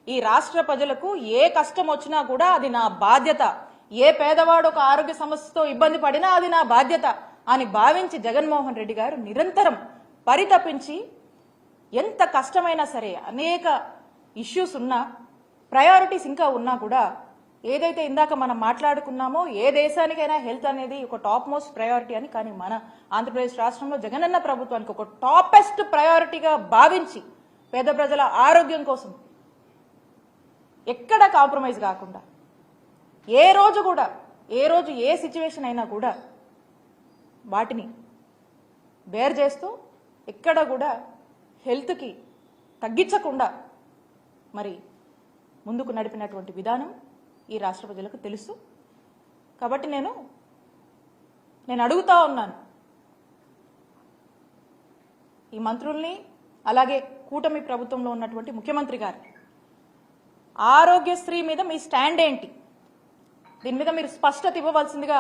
ఈ రాష్ట్ర ప్రజలకు ఏ కష్టం వచ్చినా కూడా అది నా బాధ్యత, ఏ పేదవాడు ఒక ఆరోగ్య సమస్యతో ఇబ్బంది పడినా అది నా బాధ్యత అని భావించి జగన్మోహన్ రెడ్డి గారు నిరంతరం పరితపించి ఎంత కష్టమైనా సరే అనేక ఇష్యూస్ ఉన్నా ప్రయారిటీస్ ఇంకా ఉన్నా కూడా ఏదైతే ఇందాక మనం మాట్లాడుకున్నామో ఏ దేశానికైనా హెల్త్ అనేది ఒక టాప్ మోస్ట్ ప్రయారిటీ అని, కానీ మన ఆంధ్రప్రదేశ్ రాష్ట్రంలో జగనన్న ప్రభుత్వానికి ఒక టాపెస్ట్ ప్రయారిటీగా భావించి పేద ప్రజల ఆరోగ్యం కోసం ఎక్కడ కాంప్రమైజ్ కాకుండా ఏ రోజు ఏ సిచ్యువేషన్ అయినా కూడా వాటిని బేర్ చేస్తూ ఎక్కడ కూడా హెల్త్కి తగ్గించకుండా మరి ముందుకు నడిపినటువంటి విధానం ఈ రాష్ట్ర ప్రజలకు తెలుసు. కాబట్టి నేను అడుగుతా ఉన్నాను ఈ మంత్రుల్ని, అలాగే కూటమి ప్రభుత్వంలో ఉన్నటువంటి ముఖ్యమంత్రి గారు, ఆరోగ్యశ్రీ మీద మీ స్టాండ్ ఏంటి? దీని మీద మీరు స్పష్టత ఇవ్వవలసిందిగా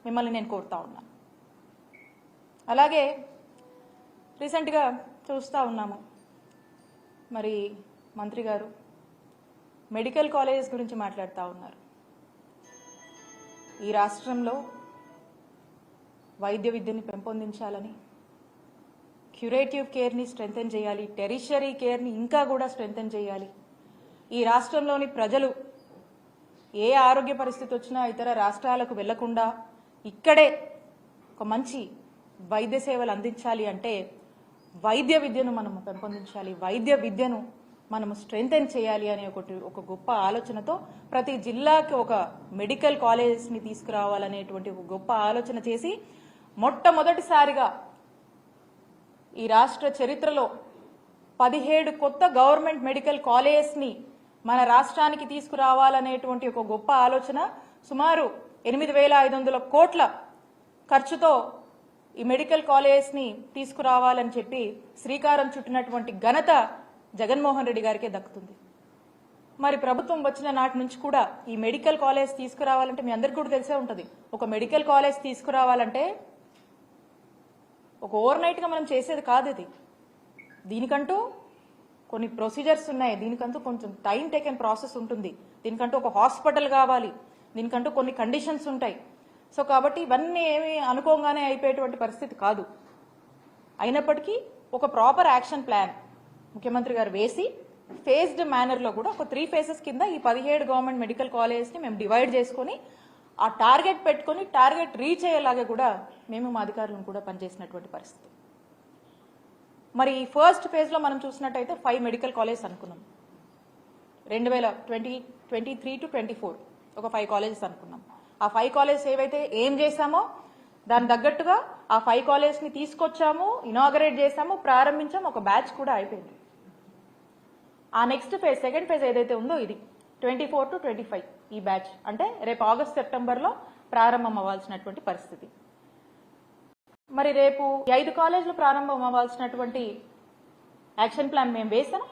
మిమ్మల్ని నేను కోరుతా ఉన్నాను. అలాగే రీసెంట్గా చూస్తూ ఉన్నాము, మరి మంత్రి గారు మెడికల్ కాలేజెస్ గురించి మాట్లాడుతూ ఉన్నారు. ఈ రాష్ట్రంలో వైద్య విద్యని పెంపొందించాలని, క్యూరేటివ్ కేర్ని స్ట్రెంథెన్ చేయాలి, టెరిషరీ కేర్ని ఇంకా కూడా స్ట్రెంథెన్ చేయాలి. ఈ రాష్ట్రంలోని ప్రజలు ఏ ఆరోగ్య పరిస్థితి వచ్చినా ఇతర రాష్ట్రాలకు వెళ్లకుండా ఇక్కడే ఒక మంచి వైద్య సేవలు అందించాలి అంటే వైద్య విద్యను మనము పెంపొందించాలి, వైద్య విద్యను మనము స్ట్రెంథెన్ చేయాలి అనే ఒక గొప్ప ఆలోచనతో ప్రతి జిల్లాకి ఒక మెడికల్ కాలేజెస్ని తీసుకురావాలనేటువంటి ఒక గొప్ప ఆలోచన చేసి మొట్టమొదటిసారిగా ఈ రాష్ట్ర చరిత్రలో 17 కొత్త గవర్నమెంట్ మెడికల్ కాలేజెస్ని మన రాష్ట్రానికి తీసుకురావాలనేటువంటి ఒక గొప్ప ఆలోచన, సుమారు 8,500 కోట్ల ఖర్చుతో ఈ మెడికల్ కాలేజెస్ని తీసుకురావాలని చెప్పి శ్రీకారం చుట్టినటువంటి ఘనత జగన్మోహన్ రెడ్డి గారికే దక్కుతుంది. మరి ప్రభుత్వం వచ్చిన నాటి నుంచి కూడా ఈ మెడికల్ కాలేజ్ తీసుకురావాలంటే మీ అందరికీ కూడా తెలిసే ఉంటుంది. ఒక మెడికల్ కాలేజ్ తీసుకురావాలంటే ఒక ఓవర్ నైట్గా మనం చేసేది కాదు. ఇది దీనికంటూ కొన్ని ప్రొసీజర్స్ ఉన్నాయి, దీనికంటూ కొంచెం టైం టేకెన్ ప్రాసెస్ ఉంటుంది, దీనికంటూ ఒక హాస్పిటల్ కావాలి, దీనికంటూ కొన్ని కండిషన్స్ ఉంటాయి. సో కాబట్టి ఇవన్నీ ఏమి అనుకోగానే అయిపోయేటువంటి పరిస్థితి కాదు. అయినప్పటికీ ఒక ప్రాపర్ యాక్షన్ ప్లాన్ ముఖ్యమంత్రి గారు వేసి ఫేజ్డ్ మేనర్లో కూడా ఒక 3 phases కింద ఈ 17 గవర్నమెంట్ మెడికల్ కాలేజెస్ని మేము డివైడ్ చేసుకొని ఆ టార్గెట్ పెట్టుకొని టార్గెట్ రీచ్ అయ్యేలాగా కూడా మేము మా అధికారులను కూడా పనిచేసినటువంటి పరిస్థితి. మరి ఈ ఫస్ట్ ఫేజ్లో మనం చూసినట్టయితే 5 మెడికల్ కాలేజెస్ అనుకున్నాం. 2023 to 24 ఒక 5 కాలేజెస్ అనుకున్నాం. ఆ 5 కాలేజెస్ ఏవైతే ఏం చేశామో దాని తగ్గట్టుగా ఆ 5 కాలేజెస్ని తీసుకొచ్చాము, ఇనాగరేట్ చేశాము, ప్రారంభించాము, ఒక బ్యాచ్ కూడా అయిపోయింది. ఆ నెక్స్ట్ ఫేజ్, సెకండ్ ఫేజ్ ఏదైతే ఉందో ఇది 24 to 25 ఈ బ్యాచ్ అంటే రేపు ఆగస్ట్ సెప్టెంబర్లో ప్రారంభం అవ్వాల్సినటువంటి పరిస్థితి. మరి రేపు 5 కాలేజీలు ప్రారంభం అవ్వాల్సినటువంటి యాక్షన్ ప్లాన్ మేము వేసాం,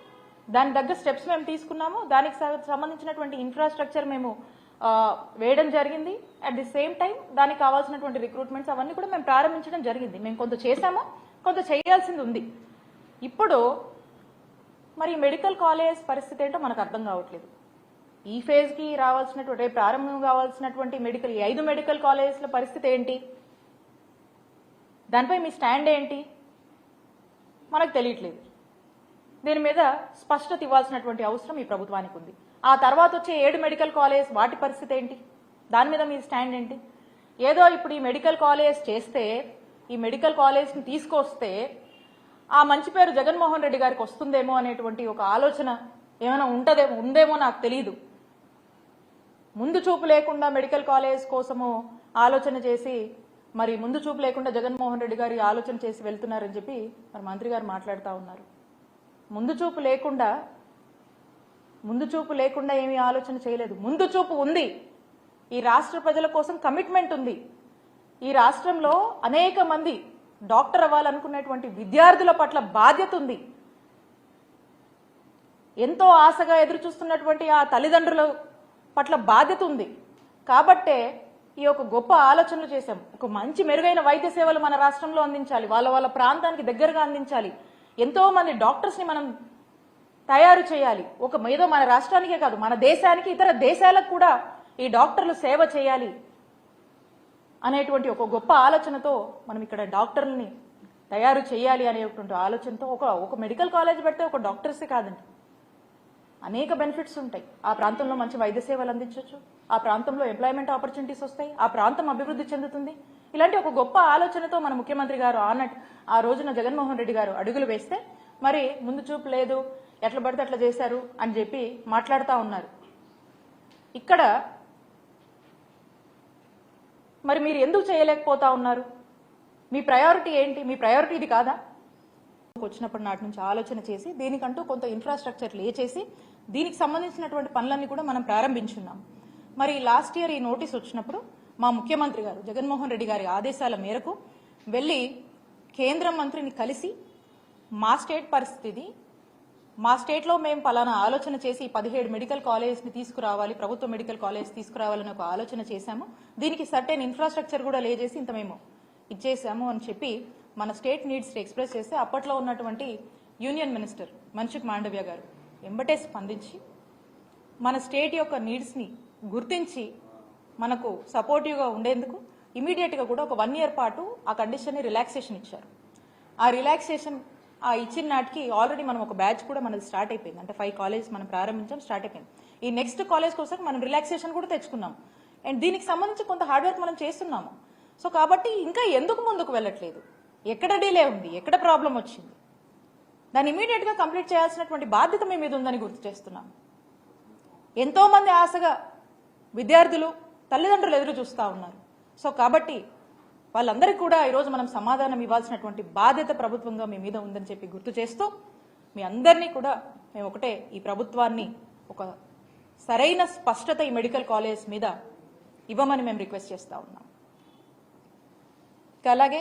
దాని తగ్గ స్టెప్స్ మేము తీసుకున్నాము, దానికి సంబంధించినటువంటి ఇన్ఫ్రాస్ట్రక్చర్ మేము వేయడం జరిగింది. అట్ ది సేమ్ టైం దానికి కావాల్సినటువంటి రిక్రూట్మెంట్స్ అవన్నీ కూడా మేము ప్రారంభించడం జరిగింది. మేము కొంత చేసాము, కొంత చేయాల్సింది ఉంది. ఇప్పుడు మరి మెడికల్ కాలేజ్ పరిస్థితి ఏంటో మనకు అర్థం కావట్లేదు. ఈ ఫేజ్కి రావాల్సినటువంటి రేపు ప్రారంభం కావాల్సినటువంటి ఈ 5 మెడికల్ కాలేజెస్ల పరిస్థితి ఏంటి, దానిపై మీ స్టాండ్ ఏంటి మనకు తెలియట్లేదు. దీని మీద స్పష్టత ఇవ్వాల్సినటువంటి అవసరం ఈ ప్రభుత్వానికి ఉంది. ఆ తర్వాత వచ్చే 7 మెడికల్ కాలేజ్ వాటి పరిస్థితి ఏంటి, దాని మీద మీ స్టాండ్ ఏంటి? ఏదో ఇప్పుడు ఈ మెడికల్ కాలేజ్ చేస్తే, ఈ మెడికల్ కాలేజ్ని తీసుకొస్తే ఆ మంచి పేరు జగన్మోహన్ రెడ్డి గారికి వస్తుందేమో అనేటువంటి ఒక ఆలోచన ఏమైనా ఉందేమో నాకు తెలియదు. ముందు చూపు లేకుండా మెడికల్ కాలేజ్ కోసము ఆలోచన చేసి మరి ముందు చూపు లేకుండా జగన్మోహన్ రెడ్డి గారి ఆలోచన చేసి వెళ్తున్నారని చెప్పి మరి మంత్రి గారు మాట్లాడుతూ ఉన్నారు. ముందు చూపు లేకుండా ఏమీ ఆలోచన చేయలేదు. ముందు చూపు ఉంది. ఈ రాష్ట్ర ప్రజల కోసం కమిట్మెంట్ ఉంది. ఈ రాష్ట్రంలో అనేక మంది డాక్టర్ అవ్వాలనుకునేటువంటి విద్యార్థుల పట్ల బాధ్యత ఉంది. ఎంతో ఆశగా ఎదురు చూస్తున్నటువంటి ఆ తల్లిదండ్రుల పట్ల బాధ్యత ఉంది. కాబట్టే ఈ ఒక గొప్ప ఆలోచనలు చేశాం. ఒక మంచి మెరుగైన వైద్య సేవలు మన రాష్ట్రంలో అందించాలి, వాళ్ళ ప్రాంతానికి దగ్గరగా అందించాలి. ఎంతో మంది డాక్టర్స్ని మనం తయారు చేయాలి. ఏదో మన రాష్ట్రానికే కాదు, మన దేశానికి, ఇతర దేశాలకు కూడా ఈ డాక్టర్లు సేవ చేయాలి అనేటువంటి ఒక గొప్ప ఆలోచనతో మనం ఇక్కడ డాక్టర్లని తయారు చేయాలి అనేటువంటి ఆలోచనతో ఒక మెడికల్ కాలేజ్ పెడితే ఒక డాక్టర్సే కాదండి, అనేక బెనిఫిట్స్ ఉంటాయి. ఆ ప్రాంతంలో మంచి వైద్య సేవలు అందించవచ్చు, ఆ ప్రాంతంలో ఎంప్లాయ్మెంట్ ఆపర్చునిటీస్ వస్తాయి, ఆ ప్రాంతం అభివృద్ధి చెందుతుంది. ఇలాంటి ఒక గొప్ప ఆలోచనతో మన ముఖ్యమంత్రి గారు ఆ రోజున జగన్మోహన్ రెడ్డి గారు అడుగులు వేస్తే మరి ముందు చూపు లేదు, ఎట్లా పడితే అట్లా చేశారు అని చెప్పి మాట్లాడుతూ ఉన్నారు. ఇక్కడ మరి మీరు ఎందుకు చేయలేకపోతా ఉన్నారు? మీ ప్రయారిటీ ఏంటి? మీ ప్రయారిటీ ఇది కాదా? వచ్చినప్పటి నాటి నుంచి ఆలోచన చేసి దీనికంటూ కొంత ఇన్ఫ్రాస్ట్రక్చర్ చేసి దీనికి సంబంధించినటువంటి పనులన్నీ కూడా మనం ప్రారంభించున్నాం. మరి లాస్ట్ ఇయర్ ఈ నోటీస్ వచ్చినప్పుడు మా ముఖ్యమంత్రి గారు జగన్మోహన్ రెడ్డి గారి ఆదేశాల మేరకు వెళ్ళి కేంద్ర మంత్రిని కలిసి మా స్టేట్ పరిస్థితి, మా స్టేట్లో మేము పలానా ఆలోచన చేసి 17 మెడికల్ కాలేజెస్ని తీసుకురావాలి, ప్రభుత్వ మెడికల్ కాలేజ్ తీసుకురావాలని ఒక ఆలోచన చేశాము, దీనికి సర్టెన్ ఇన్ఫ్రాస్ట్రక్చర్ కూడా చేసి ఇంత మేము ఇచ్చేసాము అని చెప్పి మన స్టేట్ నీడ్స్ ఎక్స్ప్రెస్ చేస్తే అప్పట్లో ఉన్నటువంటి యూనియన్ మినిస్టర్ మన్సుఖ్ మాండవ్య గారు ఎంబటే స్పందించి మన స్టేట్ యొక్క నీడ్స్ని గుర్తించి మనకు సపోర్టివ్గా ఉండేందుకు ఇమీడియట్గా కూడా ఒక 1 year పాటు ఆ కండిషన్ని రిలాక్సేషన్ ఇచ్చారు. ఆ రిలాక్సేషన్ ఇచ్చిన నాటికి ఆల్రెడీ మనం ఒక బ్యాచ్ కూడా మనది స్టార్ట్ అయిపోయింది. అంటే 5 కాలేజెస్ మనం ప్రారంభించాం, స్టార్ట్ అయిపోయింది. ఈ నెక్స్ట్ కాలేజ్ కోసం మనం రిలాక్సేషన్ కూడా తెచ్చుకున్నాం. అండ్ దీనికి సంబంధించి కొంత హార్డ్ వర్క్ మనం చేస్తున్నాము. సో కాబట్టి ఇంకా ఎందుకు ముందుకు వెళ్ళట్లేదు? ఎక్కడ డిలే ఉంది? ఎక్కడ ప్రాబ్లం వచ్చింది? దాన్ని ఇమీడియట్గా కంప్లీట్ చేయాల్సినటువంటి బాధ్యత మీ మీద ఉందని గుర్తు చేస్తున్నాం. ఎంతో మంది ఆశగా విద్యార్థులు, తల్లిదండ్రులు ఎదురు చూస్తూ ఉన్నారు. సో కాబట్టి వాళ్ళందరికీ కూడా ఈరోజు మనం సమాధానం ఇవ్వాల్సినటువంటి బాధ్యత ప్రభుత్వంగా మీ మీద ఉందని చెప్పి గుర్తు చేస్తూ మీ అందరినీ కూడా మేము ఒకటే, ఈ ప్రభుత్వాన్ని ఒక సరైన స్పష్టత ఈ మెడికల్ కాలేజ్ మీద ఇవ్వమని మేము రిక్వెస్ట్ చేస్తూ ఉన్నాం. అలాగే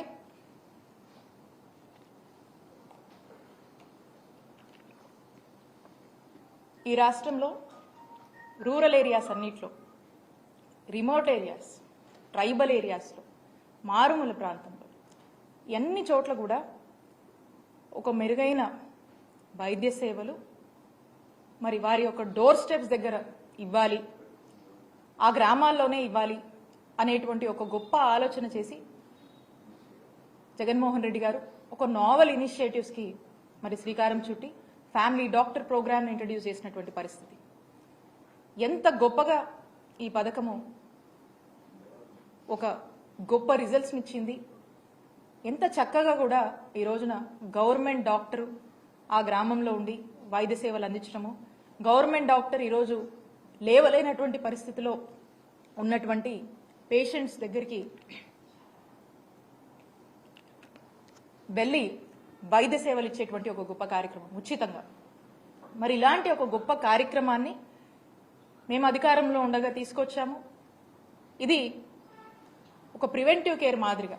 ఈ రాష్ట్రంలో రూరల్ ఏరియాస్ అన్నిట్లో, రిమోట్ ఏరియాస్, ట్రైబల్ ఏరియాస్లో, మారుమూల ప్రాంతంలో అన్ని చోట్ల కూడా ఒక మెరుగైన వైద్య సేవలు మరి వారి యొక్క డోర్ స్టెప్స్ దగ్గర ఇవ్వాలి, ఆ గ్రామాల్లోనే ఇవ్వాలి అనేటువంటి ఒక గొప్ప ఆలోచన చేసి జగన్మోహన్ రెడ్డి గారు ఒక నావెల్ ఇనిషియేటివ్స్కి మరి శ్రీకారం చుట్టి ఫ్యామిలీ డాక్టర్ ప్రోగ్రామ్ని ఇంట్రడ్యూస్ చేసినటువంటి పరిస్థితి. ఎంత గొప్పగా ఈ పథకము ఒక గొప్ప రిజల్ట్స్ని ఇచ్చింది, ఎంత చక్కగా కూడా ఈ రోజున గవర్నమెంట్ డాక్టర్ ఆ గ్రామంలో ఉండి వైద్య సేవలు అందించడము, గవర్నమెంట్ డాక్టర్ ఈరోజు లేవలేనటువంటి పరిస్థితిలో ఉన్నటువంటి పేషెంట్స్ దగ్గరికి వెళ్ళి వైద్య సేవలు ఇచ్చేటువంటి ఒక గొప్ప కార్యక్రమం ఉచితంగా. మరి ఇలాంటి ఒక గొప్ప కార్యక్రమాన్ని మేము అధికారంలో ఉండగా తీసుకొచ్చాము. ఇది ఒక ప్రివెంటివ్ కేర్ మాదిరిగా,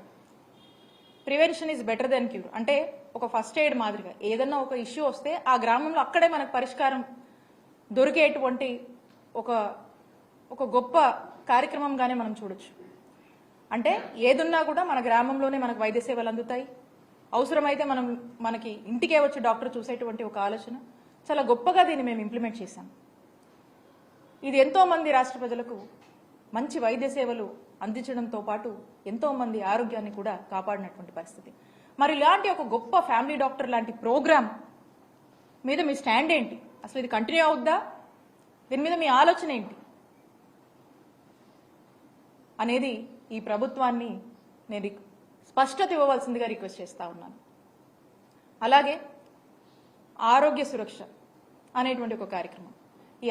prevention is better than cure, అంటే ఒక ఫస్ట్ ఎయిడ్ మాదిరిగా ఏదన్నా ఒక ఇష్యూ వస్తే ఆ గ్రామంలో అక్కడే మనకు పరిష్కారం దొరికేటువంటి ఒక గొప్ప కార్యక్రమంగానే మనం చూడొచ్చు. అంటే ఏదున్నా కూడా మన గ్రామంలోనే మనకు వైద్య సేవలు అందుతాయి, అవసరమైతే మనకి ఇంటికే వచ్చి డాక్టర్ చూసేటువంటి ఒక ఆలోచన చాలా గొప్పగా దీన్ని మేము ఇంప్లిమెంట్ చేశాం. ఇది ఎంతో మంది రాష్ట్ర ప్రజలకు మంచి వైద్య సేవలు అందించడంతో పాటు ఎంతో మంది ఆరోగ్యాన్ని కూడా కాపాడినటువంటి పరిస్థితి. మరి ఇలాంటి ఒక గొప్ప ఫ్యామిలీ డాక్టర్ లాంటి ప్రోగ్రామ్ మీద మీ స్టాండ్ ఏంటి? అసలు ఇది కంటిన్యూ అవుద్దా? దీని మీద మీ ఆలోచన ఏంటి అనేది ఈ ప్రభుత్వాన్ని నేను స్పష్టత ఇవ్వవలసిందిగా రిక్వెస్ట్ చేస్తా ఉన్నాను. అలాగే ఆరోగ్య సురక్ష అనేటువంటి ఒక కార్యక్రమం, ఈ